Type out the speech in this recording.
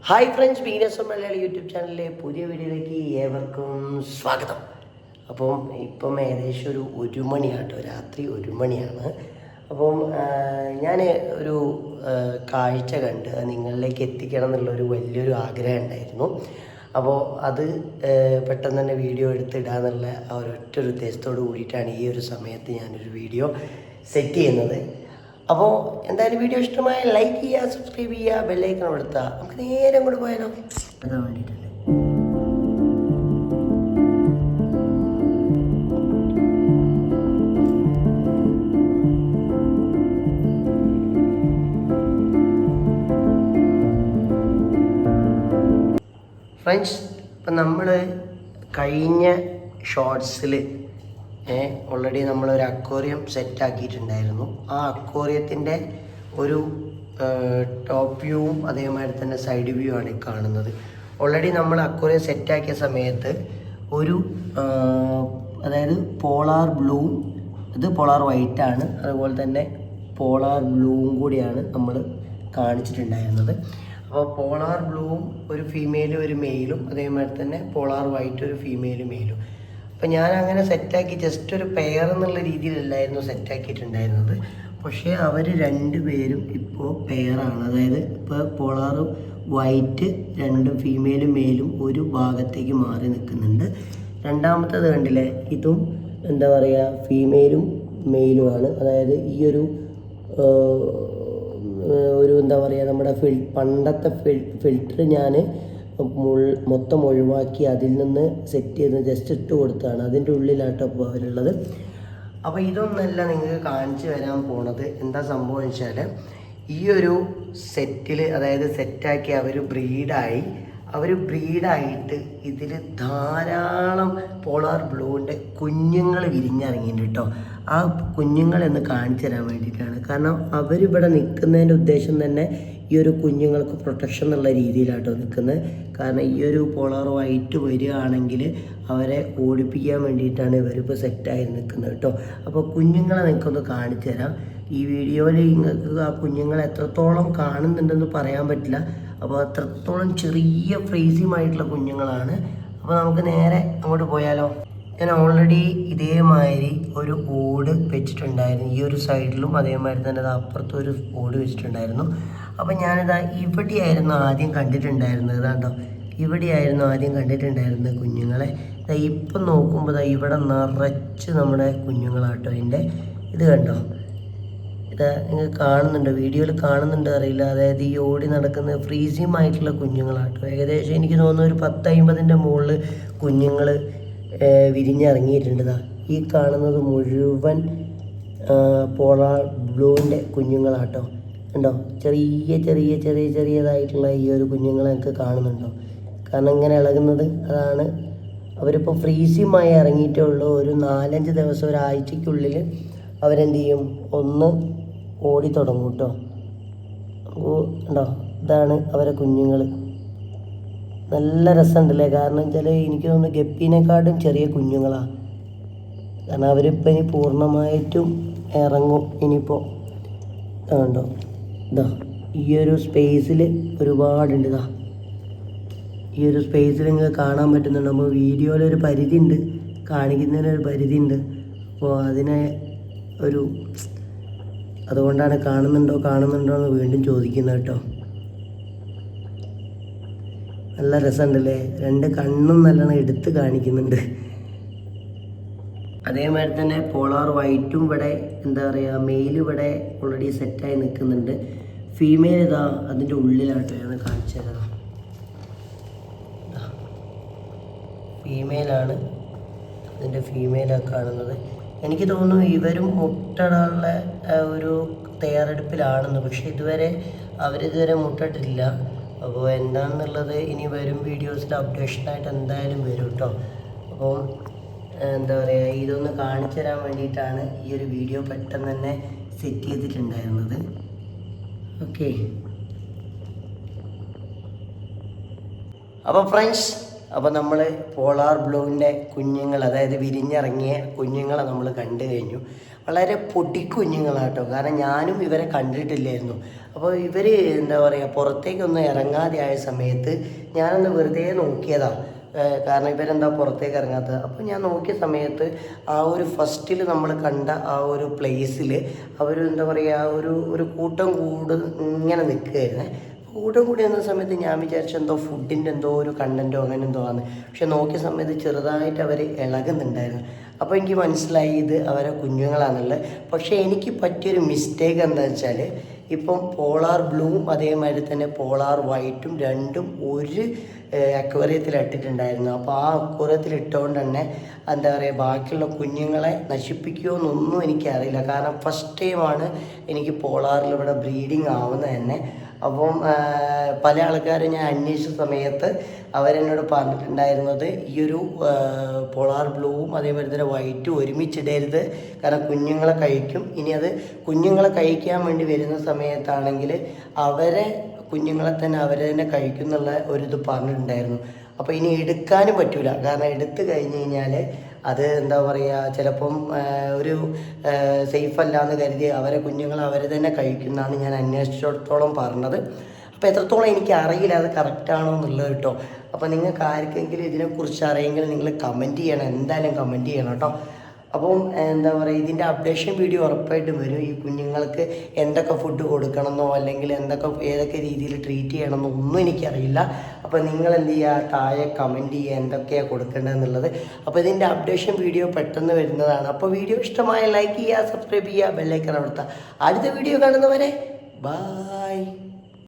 Hi friends, beginners Malayali YouTube ചാനലിലെ പുതിയ വീഡിയോയിലേക്ക് ഏവർക്കും സ്വാഗതം. ഇപ്പം ഏകദേശം ഒരു മണിയാട്ടോ, രാത്രി 1 മണിയാണ്. ഞാൻ ഒരു കാഴ്ച കണ്ട് നിങ്ങളിലേക്ക് എത്തിക്കണം എന്നുള്ളൊരു വലിയൊരു ആഗ്രഹം ഉണ്ടായിരുന്നു. അത് പെട്ടെന്ന് തന്നെ വീഡിയോ എടുത്തിടാന്നുള്ള ആ ഒരൊറ്റ ഉദ്ദേശത്തോട് കൂടിയിട്ടാണ് ഈ ഒരു സമയത്ത് ഞാനൊരു വീഡിയോ സെറ്റ് ചെയ്യുന്നത്. എന്തായാലും വീഡിയോ ഇഷ്ടമായ ലൈക്ക് ചെയ്യുക, സബ്സ്ക്രൈബ് ചെയ്യുക, ബെല്ലൈക്കൺ അമർത്തുക. നമുക്ക് നേരെ അങ്ങോട്ട് പോയാലോ. അതാ വേണ്ടിയിട്ടുണ്ട്. ഫ്രണ്ട്സ്, നമ്മൾ കഴിഞ്ഞ ഷോർട്സിൽ ഓൾറെഡി നമ്മളൊരു അക്വേറിയം സെറ്റാക്കിയിട്ടുണ്ടായിരുന്നു. ആ അക്വേറിയത്തിൻ്റെ ഒരു ടോപ്പ് വ്യൂവും അതേമാതിരി തന്നെ സൈഡ് വ്യൂ ആണ് ഈ കാണുന്നത്. ഓൾറെഡി നമ്മൾ അക്വേറിയം സെറ്റാക്കിയ സമയത്ത് ഒരു അതായത് പോളാർ ബ്ലൂവും ഇത് പോളാർ വൈറ്റാണ്, അതുപോലെ തന്നെ പോളാർ ബ്ലൂവും കൂടിയാണ് നമ്മൾ കാണിച്ചിട്ടുണ്ടായിരുന്നത്. പോളാർ ബ്ലൂവും ഒരു ഫീമെയിലും ഒരു മെയിലും, അതേമാതിരി തന്നെ പോളാർ വൈറ്റ് ഒരു ഫീമെയിലും മെയിലും. ഞാൻ അങ്ങനെ സെറ്റാക്കി ജസ്റ്റ് ഒരു പെയർ എന്നുള്ള രീതിയിലല്ലായിരുന്നു സെറ്റാക്കിയിട്ടുണ്ടായിരുന്നത്. പക്ഷേ അവർ രണ്ടുപേരും ഇപ്പോൾ പെയറാണ്. അതായത് ഇപ്പോൾ പോളാർ വൈറ്റ് രണ്ടും ഫീമെയിലും മെയിലും ഒരു ഭാഗത്തേക്ക് മാറി നിൽക്കുന്നുണ്ട്. രണ്ടാമത്തേത് കണ്ടില്ലേ, ഇതും എന്താ പറയുക ഫീമെയിലും മെയിലുമാണ്. അതായത് ഈ ഒരു എന്താ പറയുക നമ്മുടെ പണ്ടത്തെ ഫിൽറ്റർ ഞാൻ മൊത്തം ഒഴിവാക്കി അതിൽ നിന്ന് സെറ്റ് ചെയ്ത് ജസ്റ്റ് ഇട്ട് കൊടുത്താണ്. അതിൻ്റെ ഉള്ളിലാട്ടോ ഇപ്പോൾ അവരുള്ളത്. ഇതൊന്നല്ല നിങ്ങൾക്ക് കാണിച്ചു വരാൻ പോണത്. എന്താ സംഭവം വെച്ചാൽ ഈ ഒരു സെറ്റിൽ, അതായത് സെറ്റാക്കി അവർ ബ്രീഡായിട്ട് ഇതിൽ ധാരാളം പോളാർ ബ്ലൂവിൻ്റെ കുഞ്ഞുങ്ങൾ വിരിഞ്ഞിറങ്ങിയിട്ടുണ്ട് കേട്ടോ. ആ കുഞ്ഞുങ്ങളെന്ന് കാണിച്ചു തരാൻ വേണ്ടിയിട്ടാണ്. കാരണം അവരിവിടെ നിൽക്കുന്നതിൻ്റെ ഉദ്ദേശം തന്നെ ഈ ഒരു കുഞ്ഞുങ്ങൾക്ക് പ്രൊട്ടക്ഷൻ എന്നുള്ള രീതിയിലാട്ടോ നിൽക്കുന്നത്. കാരണം ഈ ഒരു പോളാർ വൈറ്റ് വരികയാണെങ്കിൽ അവരെ ഓടിപ്പിക്കാൻ വേണ്ടിയിട്ടാണ് ഇവരിപ്പോൾ സെറ്റായി നിൽക്കുന്നത് കേട്ടോ. കുഞ്ഞുങ്ങളെ നിങ്ങൾക്കൊന്ന് കാണിച്ചു തരാം. ഈ വീഡിയോയിൽ നിങ്ങൾക്ക് ആ കുഞ്ഞുങ്ങളെ എത്രത്തോളം കാണുന്നുണ്ടെന്ന് പറയാൻ പറ്റില്ല. അത്രത്തോളം ചെറിയ ഫ്രീസിയുമായിട്ടുള്ള കുഞ്ഞുങ്ങളാണ്. നമുക്ക് നേരെ അങ്ങോട്ട് പോയാലോ. ഞാൻ ഓൾറെഡി ഇതേമാതിരി ഒരു ഓട് വെച്ചിട്ടുണ്ടായിരുന്നു ഈ ഒരു സൈഡിലും, അതേമാതിരി തന്നെ അത് അപ്പുറത്തും ഒരു ഓട് വെച്ചിട്ടുണ്ടായിരുന്നു. ഞാനിതാ ഇവിടെയായിരുന്നു ആദ്യം കണ്ടിട്ടുണ്ടായിരുന്നത്. കേട്ടോ, ഇവിടെയായിരുന്നു ആദ്യം കണ്ടിട്ടുണ്ടായിരുന്നത് കുഞ്ഞുങ്ങളെ. ഇപ്പം നോക്കുമ്പോൾ ഇവിടെ നിറച്ച് നമ്മുടെ കുഞ്ഞുങ്ങളാട്ടോ. ഇത് കണ്ടോ, നിങ്ങൾ കാണുന്നുണ്ടോ, വീഡിയോയിൽ കാണുന്നുണ്ടോ അറിയില്ല. അതായത് ഈ ഓടി നടക്കുന്ന ഫ്രീസിയുമായിട്ടുള്ള കുഞ്ഞുങ്ങളാട്ടോ. ഏകദേശം എനിക്ക് തോന്നുന്നു ഒരു 10-50ൻ്റെ മുകളിൽ കുഞ്ഞുങ്ങൾ വിരിഞ്ഞിറങ്ങിയിട്ടുണ്ട്. ഈ കാണുന്നത് മുഴുവൻ പോളാർ ബ്ലൂവിൻ്റെ കുഞ്ഞുങ്ങളാട്ടോ. ഉണ്ടോ, ചെറിയതായിട്ടുള്ള ഈ ഒരു കുഞ്ഞുങ്ങളെ എനിക്ക് കാണുന്നുണ്ടോ? കാരണം ഇങ്ങനെ ഇളകുന്നത് അതാണ്. അവരിപ്പോൾ ഫ്രീസിയുമായി ഇറങ്ങിയിട്ടേ ഉള്ളൂ. ഒരു 4-5 ദിവസം, ഒരാഴ്ചയ്ക്കുള്ളിൽ അവരെന്ത് ചെയ്യും, ഒന്ന് ഓടി തുടങ്ങും കേട്ടോ. ഉണ്ടോ, ഇതാണ് അവരെ കുഞ്ഞുങ്ങൾ. നല്ല രസമുണ്ടല്ലേ. കാരണം വെച്ചാൽ എനിക്ക് തോന്നുന്നു ഗപ്പീനെക്കാട്ടും ചെറിയ കുഞ്ഞുങ്ങളാണ്. കാരണം അവരിപ്പോൾ ഇനി പൂർണ്ണമായിട്ടും ഇറങ്ങും ഇനിയിപ്പോൾ. കണ്ടോ, ഈ ഒരു സ്പേസിൽ ഒരുപാടുണ്ട്. ഈ ഒരു സ്പേസിൽ നിങ്ങൾക്ക് കാണാൻ പറ്റുന്നുണ്ട്. നമ്മൾ വീഡിയോയിലൊരു പരിധി ഉണ്ട്, കാണിക്കുന്നതിനൊരു പരിധി ഉണ്ട്. അതിനെ അതുകൊണ്ടാണ് കാണുന്നുണ്ടോ എന്ന് വീണ്ടും ചോദിക്കുന്നത് കേട്ടോ. നല്ല രസമുണ്ടല്ലേ. 2 കണ്ണും നല്ലോണം എടുത്ത് കാണിക്കുന്നുണ്ട്. അതേമാതിരി തന്നെ പോളാർ വൈറ്റും ഇവിടെ എന്താ പറയുക മെയിൽ ഇവിടെ ഓൾറെഡി സെറ്റായി നിൽക്കുന്നുണ്ട്. ഫീമെയിൽ ഇതാ അതിൻ്റെ ഉള്ളിലാട്ടോ. ഞാൻ കാണിച്ചു തരാം. ഫീമെയിലാണ്, അതിൻ്റെ ഫീമെയിലാണ് കാണുന്നത്. എനിക്ക് തോന്നുന്നു ഇവരും മുട്ടടാനുള്ള ഒരു തയ്യാറെടുപ്പിലാണെന്ന്. പക്ഷേ അവരിതുവരെ മുട്ടയിട്ടില്ല. എന്താണെന്നുള്ളത് ഇനി വരും വീഡിയോസിൽ അപ്ഡേഷനായിട്ട് എന്തായാലും വരും കേട്ടോ. എന്താ പറയുക, ഇതൊന്ന് കാണിച്ചു തരാൻ വേണ്ടിയിട്ടാണ് ഈ ഒരു വീഡിയോ പെട്ടെന്ന് തന്നെ സെറ്റ് ചെയ്തിട്ടുണ്ടായിരുന്നത്. ഓക്കെ, ഫ്രണ്ട്സ്, നമ്മൾ പോളാർ ബ്ലൂവിൻ്റെ കുഞ്ഞുങ്ങൾ, അതായത് വിരിഞ്ഞിറങ്ങിയ കുഞ്ഞുങ്ങളെ നമ്മൾ കണ്ടു കഴിഞ്ഞു. വളരെ പൊടിക്കുഞ്ഞുങ്ങളാട്ടോ. കാരണം ഞാനും ഇവരെ കണ്ടിട്ടില്ലായിരുന്നു. അപ്പോൾ ഇവർ എന്താ പറയുക പുറത്തേക്കൊന്നും ഇറങ്ങാതെ ആയ സമയത്ത് ഞാനൊന്ന് വെറുതെ നോക്കിയതാണ്. കാരണം ഇവരെന്താ പുറത്തേക്ക് ഇറങ്ങാത്തത്. അപ്പോൾ ഞാൻ നോക്കിയ സമയത്ത് ആ ഒരു ഫസ്റ്റിൽ നമ്മൾ കണ്ട ആ ഒരു പ്ലേസിൽ അവർ എന്താ പറയുക ഒരു കൂട്ടം ഇങ്ങനെ നിൽക്കുകയായിരുന്നേ. കൂട്ടം കൂടി വന്ന സമയത്ത് ഞാൻ വിചാരിച്ചു എന്തോ ഫുഡിൻ്റെ എന്തോ ഒരു കണ്ടൻറ്റോ അങ്ങനെ എന്തോ ആണ്. പക്ഷെ നോക്കിയ സമയത്ത് ചെറുതായിട്ട് അവർ ഇളകുന്നുണ്ടായിരുന്നു. അപ്പോൾ എനിക്ക് മനസ്സിലായി ഇത് അവരെ കുഞ്ഞുങ്ങളാണെന്നുള്ളത്. പക്ഷേ എനിക്ക് പറ്റിയൊരു മിസ്റ്റേക്ക് എന്താ വെച്ചാൽ ഇപ്പം പോളാർ ബ്ലൂവും അതേമാതിരി തന്നെ പോളാർ വൈറ്റും രണ്ടും ഒരു അക്വേറിയത്തിൽ ഇട്ടിട്ടുണ്ടായിരുന്നു. അപ്പോൾ ആ അക്വേറിയത്തിൽ ഇട്ടുകൊണ്ട് തന്നെ എന്താ പറയുക ബാക്കിയുള്ള കുഞ്ഞുങ്ങളെ നശിപ്പിക്കുമോ എന്നൊന്നും എനിക്കറിയില്ല. കാരണം ഫസ്റ്റ് ടൈമാണ് എനിക്ക് പോളാറിൽ ഇവിടെ ബ്രീഡിങ് ആവുന്നത് തന്നെ. അപ്പം പല ആൾക്കാരും ഞാൻ അന്വേഷിച്ച സമയത്ത് അവരെന്നോട് പറഞ്ഞിട്ടുണ്ടായിരുന്നത് ഈ ഒരു പോളാർ ബ്ലൂവും അതേപോലെ തന്നെ വൈറ്റും ഒരുമിച്ചിടരുത്, കാരണം കുഞ്ഞുങ്ങളെ കഴിക്കും. ഇനി അത് കുഞ്ഞുങ്ങളെ കഴിക്കാൻ വേണ്ടി വരുന്ന സമയത്താണെങ്കിൽ കുഞ്ഞുങ്ങളെ തന്നെ കഴിക്കും എന്നുള്ള ഒരിത് പറഞ്ഞിട്ടുണ്ടായിരുന്നു. അപ്പോൾ ഇനി എടുക്കാനും പറ്റില്ല, കാരണം എടുത്തു കഴിഞ്ഞ് കഴിഞ്ഞാൽ അത് എന്താ പറയുക ചിലപ്പം ഒരു സേഫ് അല്ല എന്ന് കരുതി കുഞ്ഞുങ്ങളെ അവർ തന്നെ കഴിക്കുന്നതാണ് ഞാൻ അന്വേഷിച്ചിടത്തോളം പറഞ്ഞത്. അപ്പോൾ എത്രത്തോളം എനിക്ക് അറിയില്ല അത് കറക്റ്റാണോ എന്നുള്ളത് കേട്ടോ. അപ്പോൾ നിങ്ങൾക്ക് ആർക്കെങ്കിലും ഇതിനെക്കുറിച്ച് അറിയെങ്കിൽ നിങ്ങൾ കമൻറ്റ് ചെയ്യണം, എന്തായാലും കമൻറ്റ് ചെയ്യണം കേട്ടോ. അപ്പം എന്താ പറയുക ഇതിൻ്റെ അപ്ഡേഷൻ വീഡിയോ ഉറപ്പായിട്ടും വരും. ഈ കുഞ്ഞുങ്ങൾക്ക് എന്തൊക്കെ ഫുഡ് കൊടുക്കണമെന്നോ അല്ലെങ്കിൽ ഏതൊക്കെ രീതിയിൽ ട്രീറ്റ് ചെയ്യണമെന്നോ ഒന്നും എനിക്കറിയില്ല. അപ്പോൾ നിങ്ങൾ എന്ത് ചെയ്യുക, താഴെ കമൻറ്റ് ചെയ്യുക എന്തൊക്കെയാണ് കൊടുക്കേണ്ടതെന്നുള്ളത്. അപ്പോൾ ഇതിൻ്റെ അപ്ഡേഷൻ വീഡിയോ പെട്ടെന്ന് വരുന്നതാണ്. അപ്പോൾ വീഡിയോ ഇഷ്ടമായ ലൈക്ക് ചെയ്യുക, സബ്സ്ക്രൈബ് ചെയ്യുക, ബെല്ലൈക്കൺ അമർത്തുക. അടുത്ത വീഡിയോ കാണുന്നവരെ ബായ്.